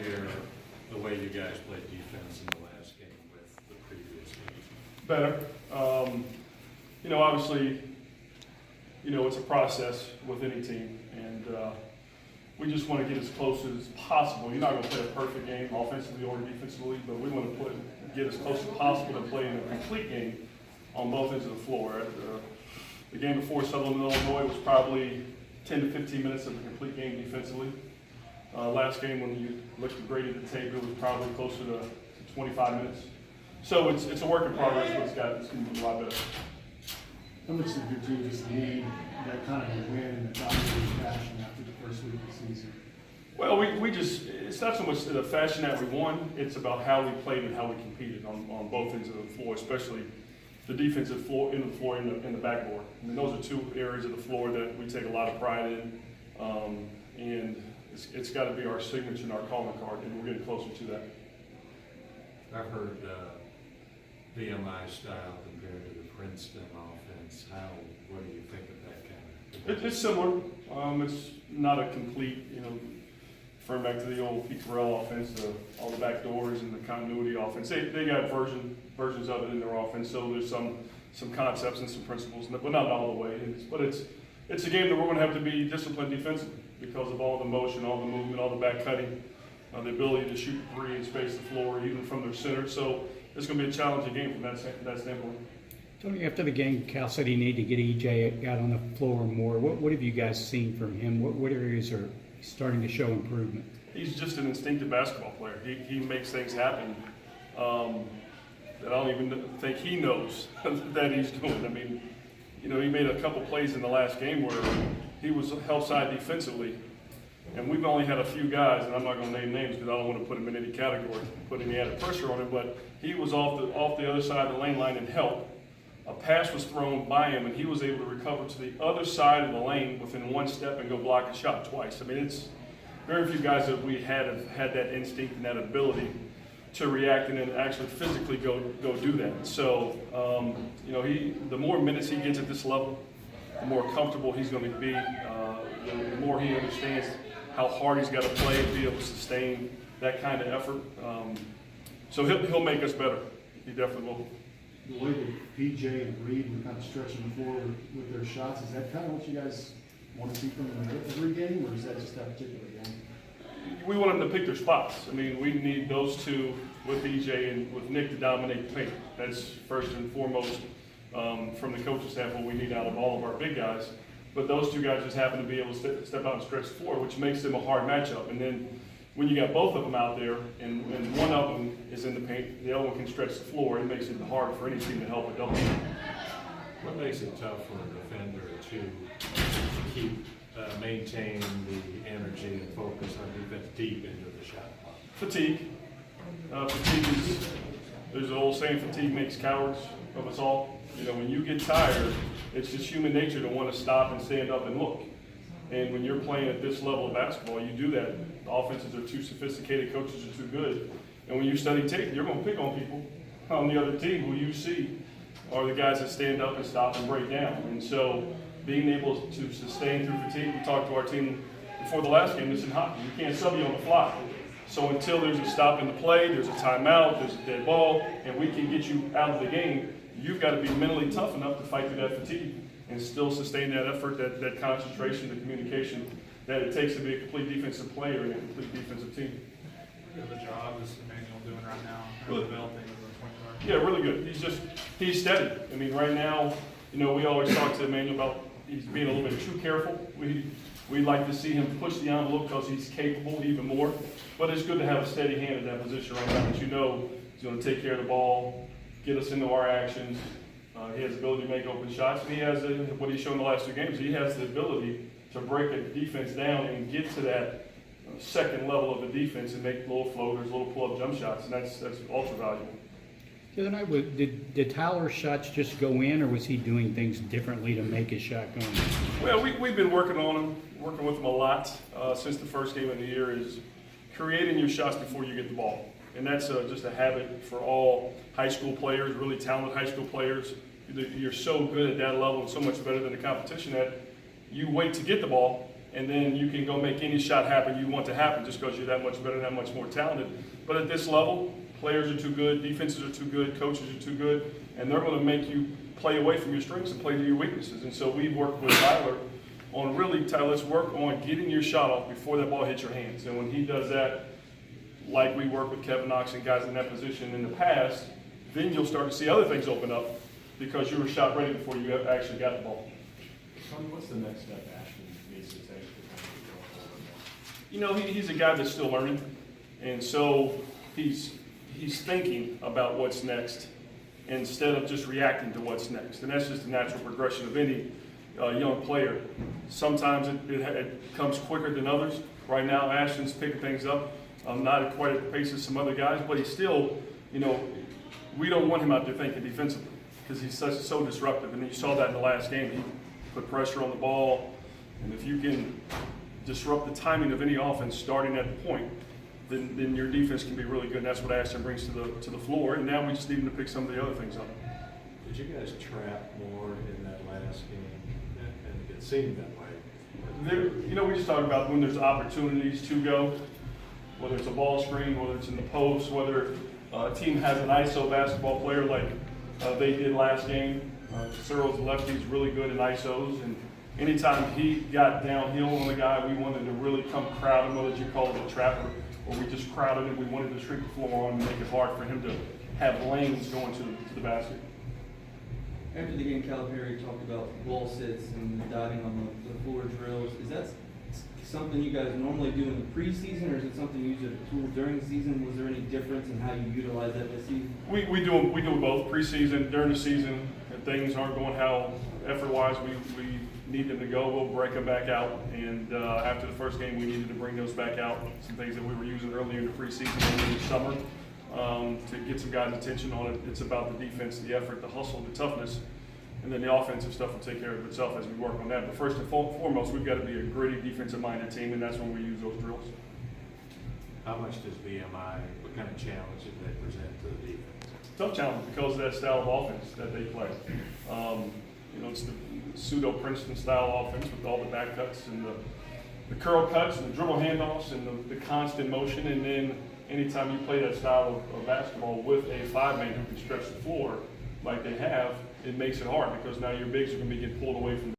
compare the way you guys played defense in the last game with the previous game? Better. Obviously, it's a process with any team, and we just want to get as close as possible. You're not going to play a perfect game offensively or defensively, but we want to get as close as possible to playing a complete game on both ends of the floor. The game before Sutherland, Illinois was probably 10 to 15 minutes of a complete game defensively. Last game, when you looked at graded the tape, it was probably closer to 25 minutes. So it's a work in progress, but it's going to be a lot better. How much did your team just need that kind of a win in a dominating fashion after the first week of the season? Well, it's not so much the fashion that we won, it's about how we played and how we competed on both ends of the floor, especially the defensive floor, end of the floor, and the backboard. I mean, those are two areas of the floor that we take a lot of pride in, and it's got to be our signature and our calling card, and we're getting closer to that. I've heard VMI style compared to the Princeton offense. What do you think of that kind of? It's similar. It's not a complete, referring back to the old Pete Terrell offense, all the back doors and the continuity offense. They got versions of it in their offense, so there's some concepts and some principles, but not all the way. But it's a game that we're going to have to be disciplined defensively because of all the motion, all the movement, all the back cutting, the ability to shoot three and space the floor even from their center. So it's going to be a challenging game from that standpoint. Tony, after the game, Cal said he needed to get EJ out on the floor more. What have you guys seen from him? What areas are starting to show improvement? He's just an instinctive basketball player. He makes things happen that I don't even think he knows that he's doing. I mean, he made a couple plays in the last game where he was help side defensively, and we've only had a few guys, and I'm not going to name names because I don't want to put him in any category, put any added pressure on him, but he was off the other side of the lane line and help. A pass was thrown by him, and he was able to recover to the other side of the lane within one step and go block a shot twice. I mean, it's very few guys that we have had that instinct and that ability to react and then actually physically go do that. So, the more minutes he gets at this level, the more comfortable he's going to be. The more he understands how hard he's got to play to be able to sustain that kind of effort. So he'll make us better. He definitely will. The way that PJ and Reed were kind of stretching the floor with their shots, is that kind of what you guys want to see from them every game, or is that just that particular game? We want them to pick their spots. I mean, we need those two with EJ and with Nick to dominate the paint. That's first and foremost from the coaching staff what we need out of all of our big guys. But those two guys just happen to be able to step out and stretch the floor, which makes them a hard matchup. And then when you got both of them out there and one of them is in the paint, the other one can stretch the floor, it makes it hard for any team to help a double. What makes it tough for a defender to maintain the energy and focus on defense deep into the shot clock? Fatigue. There's an old saying, fatigue makes cowards of us all. When you get tired, it's just human nature to want to stop and stand up and look. And when you're playing at this level of basketball, you do that. The offenses are too sophisticated, coaches are too good. And when you study tape, you're going to pick on people on the other team who you see are the guys that stand up and stop and break down. And so being able to sustain through fatigue, we talked to our team before the last game, this in hockey. You can't sub you on the fly. So until there's a stop in the play, there's a timeout, there's a dead ball, and we can get you out of the game, you've got to be mentally tough enough to fight through that fatigue and still sustain that effort, that concentration, the communication that it takes to be a complete defensive player and a complete defensive team. What good job is Emmanuel doing right now? Really. Developing as a point guard? Yeah, really good. He's steady. I mean, right now, we always talk to Emmanuel about he's being a little bit too careful. We like to see him push the envelope because he's capable even more. But it's good to have a steady hand in that position right now that he's going to take care of the ball, get us into our actions. He has the ability to make open shots. And he has what he's shown the last two games. He has the ability to break a defense down and get to that second level of the defense and make little floaters, little pull-up jump shots, and that's ultra valuable. The other night, did Tyler's shots just go in, or was he doing things differently to make his shot go in? Well, we've been working with him a lot since the first game of the year, is creating your shots before you get the ball. And that's just a habit for all high school players, really talented high school players. You're so good at that level and so much better than the competition that you wait to get the ball and then you can go make any shot happen you want to happen just because you're that much better, that much more talented. But at this level, players are too good, defenses are too good, coaches are too good, and they're going to make you play away from your strengths and play to your weaknesses. And so we've worked with Tyler on really, Tyler, let's work on getting your shot off before that ball hits your hands. And when he does that, like we work with Kevin Knox and guys in that position in the past, then you'll start to see other things open up because you were shot ready before you actually got the ball. Tony, what's the next step Ashton needs to take to kind of go forward? You know, he's a guy that's still learning, and so he's thinking about what's next instead of just reacting to what's next. And that's just the natural progression of any young player. Sometimes it comes quicker than others. Right now, Ashton's picking things up, not quite at the pace of some other guys, but he's still, you know, we don't want him out there thinking defensively because he's so disruptive. And you saw that in the last game. He put pressure on the ball, and if you can disrupt the timing of any offense starting at the point, then your defense can be really good. And that's what Ashton brings to the floor. And now we just need him to pick some of the other things up. Did you guys trap more in that last game? And it seemed that way. You know, we just talked about when there's opportunities to go, whether it's a ball screen, whether it's in the post, whether a team has an ISO basketball player like they did last game. Cyril's lefty is really good in ISOs, and anytime he got downhill on the guy, we wanted to really come crowd him, whether you call it a trapper, or we just crowded him. We wanted to shrink the floor on him and make it hard for him to have lanes going to the basket. After the game, Calipari talked about ball sits and diving on the floor drills. Is that something you guys normally do in the preseason, or is it something you use as a tool during the season? Was there any difference in how you utilize that this season? We do both preseason, during the season. If things aren't going how effort-wise we need them to go, we'll break them back out. And after the first game, we needed to bring those back out. Some things that we were using earlier in the preseason and in the summer to get some guys' attention on it. It's about the defense, the effort, the hustle, the toughness. And then the offensive stuff will take care of itself as we work on that. But first and foremost, we've got to be a gritty defensive-minded team, and that's when we use those drills. How much does VMI, what kind of challenge did they present to the defense? Tough challenge because of that style of offense that they play. You know, it's the pseudo Princeton style offense with all the back cuts and the curl cuts and the dribble handoffs and the constant motion. And then anytime you play that style of basketball with a five-man who can stretch the floor like they have, it makes it hard because now your bigs are going to be getting pulled away from